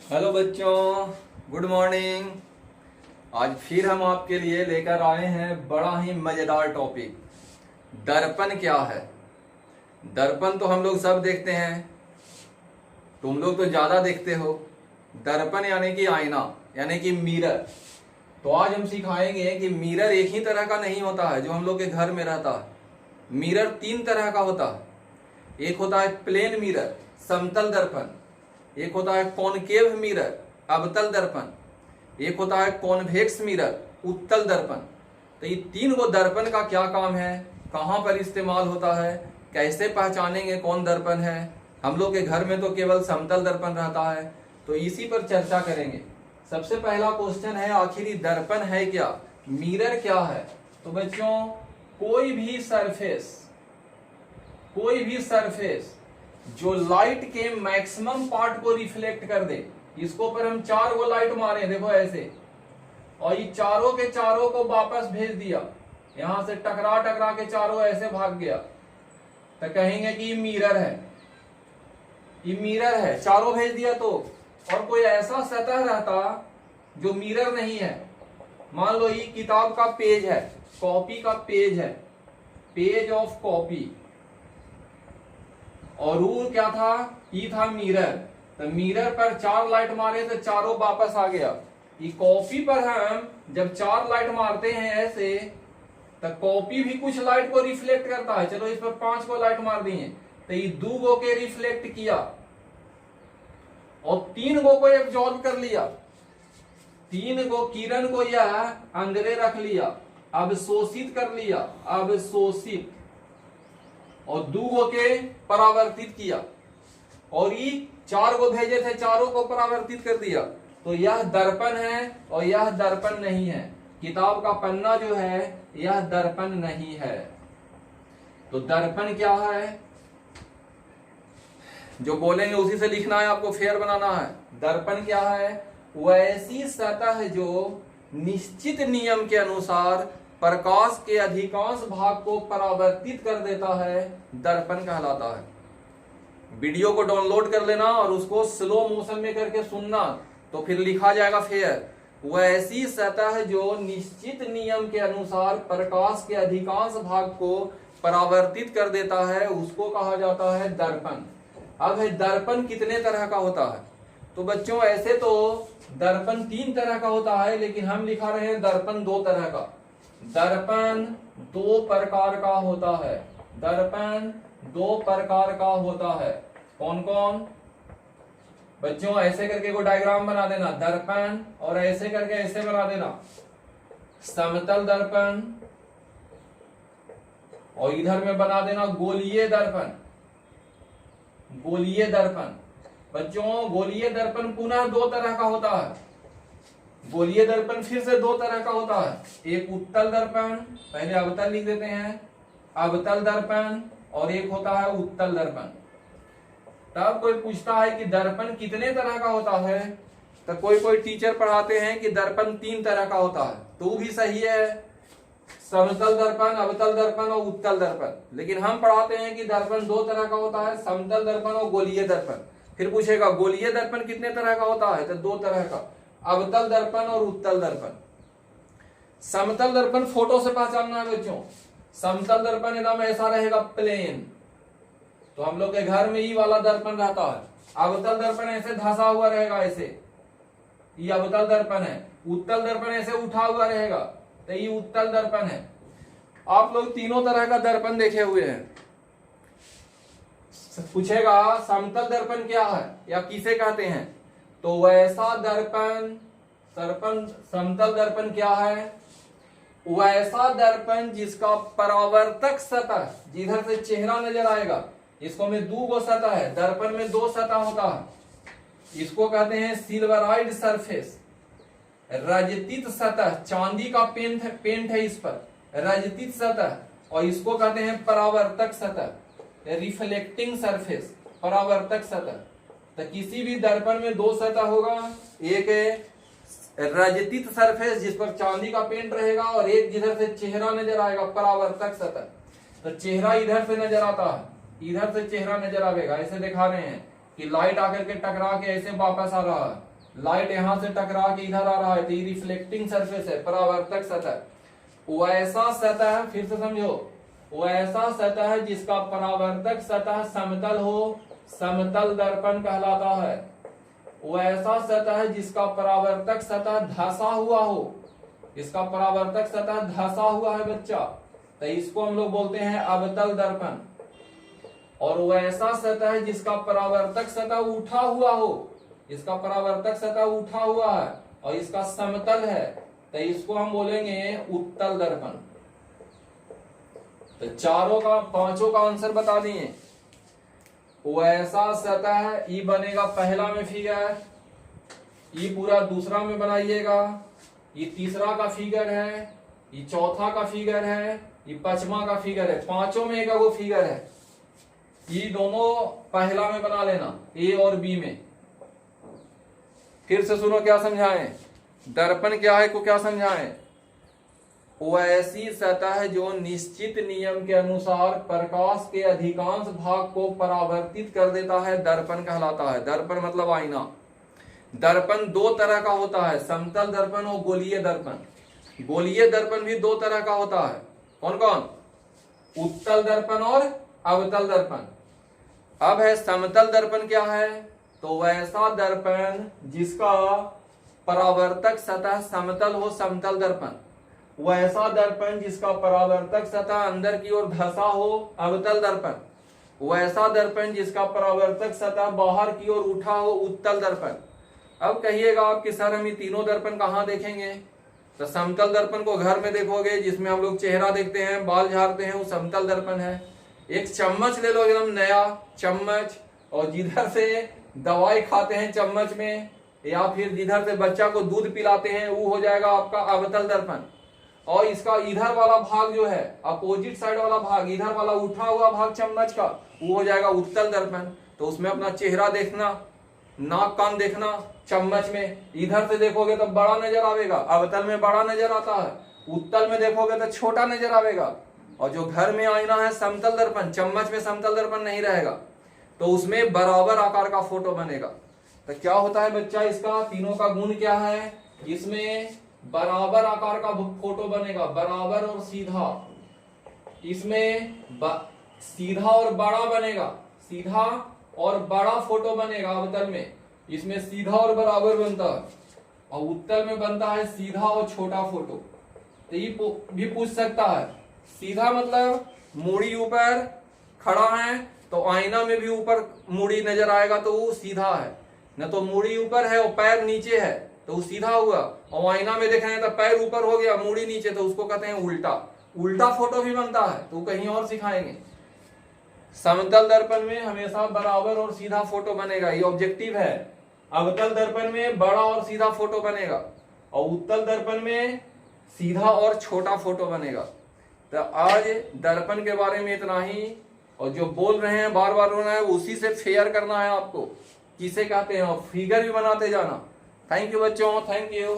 Hello बच्चों, good morning. आज फिर हम आपके लिए लेकर आए हैं बड़ा ही मजेदार टॉपिक। दर्पण क्या है। दर्पण तो हम लोग सब देखते हैं, तुम लोग तो ज्यादा देखते हो। दर्पण यानी कि आईना, यानी कि मिरर। तो आज हम सिखाएंगे कि मिरर एक ही तरह का नहीं होता है जो हम लोग के घर में रहता है। मिरर तीन तरह का होता है। एक होता है प्लेन मिरर, समतल दर्पण। एक होता है कॉनकेव मिरर, अवतल दर्पण। एक होता है कॉन्वेक्स मिरर, उत्तल दर्पण। तो ये तीन गो दर्पण का क्या काम है, कहां पर इस्तेमाल होता है, कैसे पहचानेंगे कौन दर्पण है। हम लोग के घर में तो केवल समतल दर्पण रहता है, तो इसी पर चर्चा करेंगे। सबसे पहला क्वेश्चन है, आखिर दर्पण है क्या, मिरर क्या है। तो बच्चों, कोई भी सरफेस जो लाइट के मैक्सिमम पार्ट को रिफ्लेक्ट कर दे, इसको पर हम चार गो लाइट मारे, देखो ऐसे, और ये चारों के चारों को वापस भेज दिया, यहां से टकरा टकरा के चारों ऐसे भाग गया, तो कहेंगे कि ये मिरर है। ये मिरर है, चारों भेज दिया। तो और कोई ऐसा सतह रहता जो मिरर नहीं है, मान लो ये किताब का पेज है, कॉपी का पेज है, पेज ऑफ कॉपी, और रूल क्या था, ई था मिरर। तो मिरर पर चार लाइट मारे तो चारों वापस आ गया। ये कॉपी पर हम जब चार लाइट मारते हैं ऐसे, तो कॉपी भी कुछ लाइट को रिफ्लेक्ट करता है। चलो इस पर पांच को लाइट मार दिए, तो ये दो गो के रिफ्लेक्ट किया और तीन गो को एब्जॉर्ब कर लिया। तीन गो किरण को यह अंदरे रख लिया, अवशोषित कर लिया, अवशोषित, और दो गो के परावर्तित किया, और ये चार गो भेजे थे, चारों को परावर्तित कर दिया। तो यह दर्पण है और यह दर्पण नहीं है। किताब का पन्ना जो है यह दर्पण नहीं है। तो दर्पण क्या है, जो बोलेंगे उसी से लिखना है, आपको फेयर बनाना है। दर्पण क्या है, वैसी सतह जो निश्चित नियम के अनुसार प्रकाश के अधिकांश भाग को परावर्तित कर देता है, दर्पण कहलाता है। वीडियो को डाउनलोड कर लेना और उसको स्लो मोशन में करके सुनना, तो फिर लिखा जाएगा फेयर। वैसी सतह जो निश्चित नियम के अनुसार प्रकाश के अधिकांश भाग को परावर्तित कर देता है, उसको कहा जाता है दर्पण। अब है दर्पण कितने तरह का होता है। तो बच्चों, ऐसे तो दर्पण तीन तरह का होता है, लेकिन हम लिखा रहे हैं दर्पण दो तरह का। दर्पण दो प्रकार का होता है। दर्पण दो प्रकार का होता है। कौन कौन बच्चों, ऐसे करके को डायग्राम बना देना दर्पण, और ऐसे करके ऐसे बना देना समतल दर्पण, और इधर में बना देना गोलीय दर्पण। गोलीय दर्पण बच्चों, गोलीय दर्पण पुनः दो तरह का होता है। गोलीय दर्पण फिर से दो तरह का होता है, एक उत्तल दर्पण, पहले अवतल लिख देते हैं, अवतल दर्पण, और एक होता है उत्तल दर्पण। तब कोई पूछता है कि दर्पण कितने तरह का होता है, तो कोई टीचर पढ़ाते हैं कि दर्पण तीन तरह का होता है, तो भी सही है, समतल दर्पण, अवतल दर्पण और उत्तल दर्पण। लेकिन हम पढ़ाते हैं कि दर्पण दो तरह का होता है, समतल दर्पण और गोलीय दर्पण। फिर पूछेगा गोलीय दर्पण कितने तरह का होता है, तो दो तरह का, अवतल दर्पण और उत्तल दर्पण। समतल दर्पण फोटो से पहचानना है बच्चों। समतल दर्पण एकदम ऐसा रहेगा प्लेन, तो हम लोग के घर में ये वाला दर्पण रहता है। अवतल दर्पण ऐसे धंसा हुआ रहेगा, ऐसे, ये अवतल दर्पण है। उत्तल दर्पण ऐसे उठा हुआ रहेगा, तो ये उत्तल दर्पण है। आप लोग तीनों तरह का दर्पण देखे हुए हैं। पूछेगा समतल दर्पण क्या है या किसे कहते हैं, तो वैसा दर्पण, समतल दर्पण क्या है, वैसा दर्पण जिसका परावर्तक सतह, जिधर से चेहरा नजर आएगा, इसको में दो गो सतह है, दर्पण में दो सतह होता है। इसको कहते हैं सिल्वराइड सरफेस, रजतित सतह, चांदी का पेंट है इस पर, रजतित सतह। और इसको कहते हैं परावर्तक सतह, रिफ्लेक्टिंग सरफेस, परावर्तक सतह। तो किसी भी दर्पण में दो सतह होगा, एक है रजतित सरफेस जिस पर चांदी का पेंट रहेगा, और एक जिधर से चेहरा नजर आएगा, परावर्तक सतह। तो चेहरा इधर से नजर आता है, इधर से चेहरा नजर आएगा, ऐसे दिखा रहे हैं कि लाइट आकर के टकरा के ऐसे वापस आ रहा है, लाइट यहां से टकरा के इधर आ रहा है तो ये रिफ्लेक्टिंग सरफेस है, परावर्तक सतह। वो ऐसा सतह, फिर से समझो, वो ऐसा सतह है जिसका परावर्तक सतह समतल हो, समतल दर्पण कहलाता है। वो ऐसा सतह है जिसका परावर्तक सतह धंसा हुआ हो, इसका परावर्तक सतह धंसा हुआ है बच्चा, तो इसको हम लोग बोलते हैं अवतल दर्पण। और वो ऐसा सतह है जिसका परावर्तक सतह उठा हुआ हो, इसका परावर्तक सतह उठा हुआ है और इसका समतल है, तो इसको हम बोलेंगे उत्तल दर्पण। तो चारों का, पांचों का आंसर बता दिए। वो ऐसा सतह, ये बनेगा पहला में फिगर, ये पूरा दूसरा में बनाइएगा, ये तीसरा का फिगर है, ये चौथा का फिगर है, ये पांचवा का फिगर है, पांचों में एक वो फिगर है। ये दोनों पहला में बना लेना, ए और बी में। फिर से सुनो क्या समझाएं, दर्पण क्या है को क्या समझाएं। वो ऐसी सतह है जो निश्चित नियम के अनुसार प्रकाश के अधिकांश भाग को परावर्तित कर देता है, दर्पण कहलाता है। दर्पण मतलब आईना। दर्पण दो तरह का होता है, समतल दर्पण और गोलीय दर्पण। गोलीय दर्पण भी दो तरह का होता है, कौन कौन? उत्तल दर्पण और अवतल दर्पण। अब है समतल दर्पण क्या है, तो वैसा दर्पण जिसका परावर्तक सतह समतल हो, समतल दर्पण। वैसा दर्पण जिसका परावर्तक सतह अंदर की ओर धंसा हो, अवतल दर्पण। वैसा दर्पण जिसका परावर्तक सतह बाहर की ओर उठा हो, उत्तल दर्पण। अब कहिएगा आप कि सर हम ये तीनों दर्पण कहाँ देखेंगे? तो समतल दर्पण को घर में देखोगे, जिसमें हम लोग चेहरा देखते हैं, बाल झाड़ते हैं, वो समतल दर्पण है। एक चम्मच ले लो, एकदम नया चम्मच, और जिधर से दवाई खाते हैं चम्मच में, या फिर जिधर से बच्चा को दूध पिलाते हैं, वो हो जाएगा आपका अवतल दर्पण। और इसका इधर वाला भाग जो है, अपोजिट साइड वाला भाग, इधर वाला उठा हुआ भाग चम्मच का, वो हो जाएगा उत्तल दर्पण। तो उसमें अपना चेहरा देखना, नाक कान देखना चम्मच में। इधर से देखोगे तो बड़ा नजर आवेगा, अवतल में बड़ा नजर आता है, उत्तल में देखोगे तो छोटा नजर आवेगा। और जो घर में आईना है समतल दर्पण, चम्मच में समतल दर्पण नहीं रहेगा, तो उसमें बराबर आकार का फोटो बनेगा। तो क्या होता है बच्चा, इसका तीनों का गुण क्या है? इसमें बराबर आकार का फोटो बनेगा, बराबर और सीधा। इसमें सीधा और बड़ा बनेगा, सीधा और बड़ा फोटो बनेगा अवतल में। इसमें सीधा और बराबर बनता है, और उत्तल में बनता है सीधा और छोटा फोटो। तो ये भी पूछ सकता है, सीधा मतलब मूड़ी ऊपर खड़ा है तो आईना में भी ऊपर मूड़ी नजर आएगा तो वो सीधा है, न तो मूड़ी ऊपर है और पैर नीचे है तो वो सीधा हुआ, और आईना में देख रहे हैं तो पैर ऊपर हो गया मूड़ी नीचे, तो उसको कहते हैं उल्टा। उल्टा फोटो भी बनता है, तो कहीं और सिखाएंगे। समतल दर्पण में हमेशा बराबर और सीधा फोटो बनेगा, ये ऑब्जेक्टिव है। अवतल दर्पण में बड़ा और सीधा फोटो बनेगा, और उत्तल दर्पण में सीधा और छोटा फोटो बनेगा। तो आज दर्पण के बारे में इतना ही, और जो बोल रहे हैं बार बार रोना है, उसी से फेयर करना है आपको, किसे कहते हैं, और फिगर भी बनाते जाना। थैंक यू बच्चों, थैंक यू।